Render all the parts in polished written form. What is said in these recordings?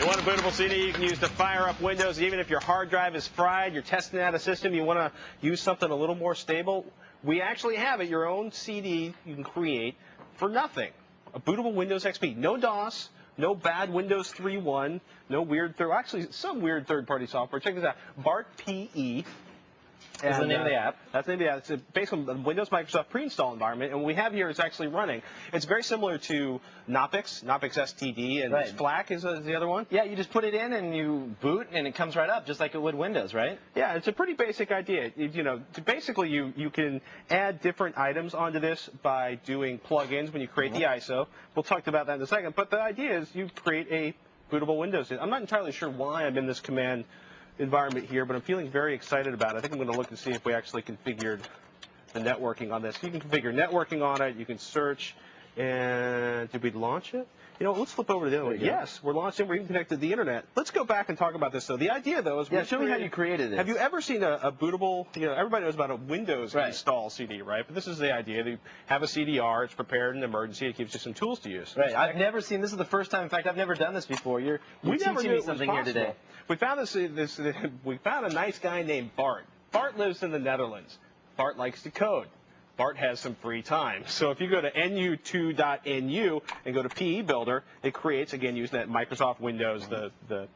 You want a bootable CD you can use to fire up Windows even if your hard drive is fried, you're testing out a system, you want to use something a little more stable. We actually have it, your own CD you can create for nothing. A bootable Windows XP. No DOS, no bad Windows 3.1, no weird actually some weird third-party software. Check this out. BART PE. Is the name of the app. That's the name of the app. It's based on the Windows Microsoft pre-install environment, and what we have here is actually running. It's very similar to Knoppix STD, and right. FLAC is the other one. Yeah, you just put it in and you boot, and it comes right up, just like it would Windows, right? Yeah, it's a pretty basic idea. Basically, you can add different items onto this by doing plugins when you create the ISO. We'll talk about that in a second, but the idea is you create a bootable Windows. I'm not entirely sure why I'm in this command environment here, but I'm feeling very excited about it. I think I'm going to look to see if we actually configured the networking on this. You can configure networking on it. You can search. And did we launch it? Let's flip over to the other one. Yes, we're launching. We're even connected to the internet. Let's go back and talk about this, though. The idea, though, is show me how you created it. Have you ever seen a bootable? Everybody knows about a Windows install CD, right? But this is the idea. You have a CDR. It's prepared in an emergency. It gives you some tools to use. Right. I've never seen. This is the first time. In fact, I've never done this before. You're teaching me something here today. We found we found a nice guy named Bart. Bart lives in the Netherlands. Bart likes to code. Bart has some free time. So if you go to nu2.nu and go to PE Builder, it creates, again, using that Microsoft Windows, the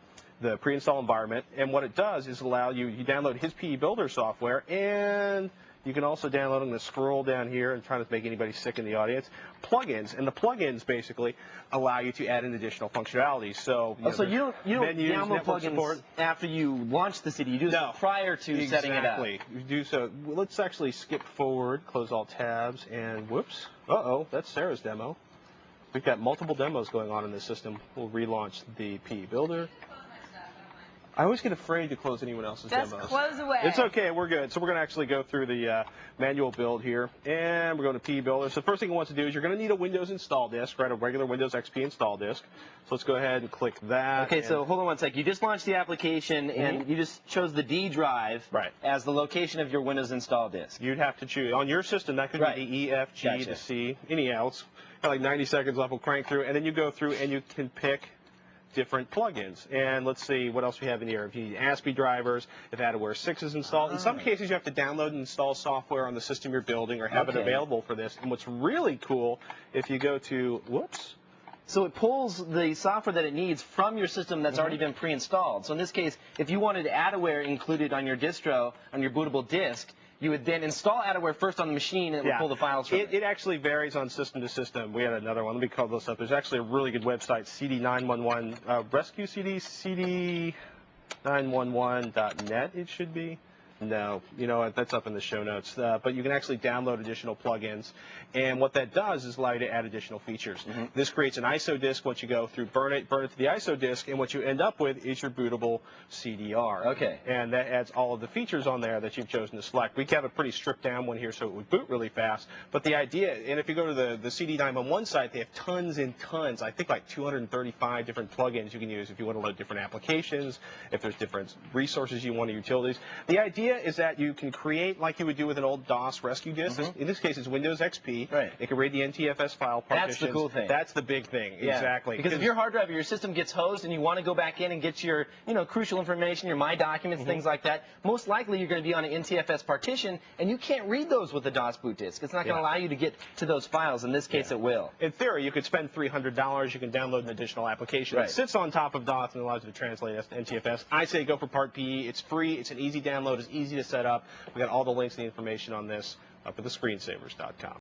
pre-install environment. And what it does is allow you download his PE Builder software, and you can also download, I'm going to scroll down here and try not to make anybody sick in the audience, plugins. And the plugins basically allow you to add in additional functionalities. So, so you don't download plugins support after you launch the CD. You do this prior to setting it up. Exactly. You do so. Let's actually skip forward, close all tabs, and whoops. Uh-oh, that's Sarah's demo. We've got multiple demos going on in this system. We'll relaunch the PE Builder. I always get afraid to close anyone else's demos. Just close away. It's okay, we're good. So we're going to actually go through the manual build here, and we're going to PE Builder. So the first thing it wants to do is you're going to need a Windows install disk, right? A regular Windows XP install disk. So let's go ahead and click that. Okay, so hold on one sec. You just launched the application, and you just chose the D drive as the location of your Windows install disk. You'd have to choose. On your system, that could be the E, F, G, the C, any else. Got like 90 seconds left. We'll crank through, and then you go through and you can pick different plugins. And let's see what else we have in here. If you need ASCII drivers, if AdWare 6 is installed. In some cases, you have to download and install software on the system you're building or have it available for this. And what's really cool, if you go to, so it pulls the software that it needs from your system that's already been pre-installed. So in this case, if you wanted AdWare included on your distro, on your bootable disk, you would then install AdWare first on the machine, and it would pull the files from it. It actually varies on system to system. We had another one. Let me call this up. There's actually a really good website, CD911, Rescue CD, CD911.net, it should be. No, you know what, that's up in the show notes. But you can actually download additional plugins. And what that does is allow you to add additional features. This creates an ISO disk once you go through, burn it to the ISO disk, and what you end up with is your bootable CDR. Okay. And that adds all of the features on there that you've chosen to select. We have a pretty stripped down one here so it would boot really fast. But the idea, and if you go to the CD911 site, they have tons and tons, I think like 235 different plugins you can use if you want to load different applications, if there's different resources you want, utilities. The idea is that you can create like you would do with an old DOS rescue disk. In this case, it's Windows XP. Right. It can read the NTFS file partitions. That's the cool thing. That's the big thing. Yeah. Exactly. Because if your hard drive or your system gets hosed and you want to go back in and get your, crucial information, your My Documents, things like that, most likely you're going to be on an NTFS partition, and you can't read those with a DOS boot disk. It's not going to allow you to get to those files. In this case, it will. In theory, you could spend $300. You can download an additional application that sits on top of DOS and allows you to translate it to NTFS. I say go for Part PE. It's free. It's an easy download. It's easy to set up. We got all the links and the information on this up at thescreensavers.com.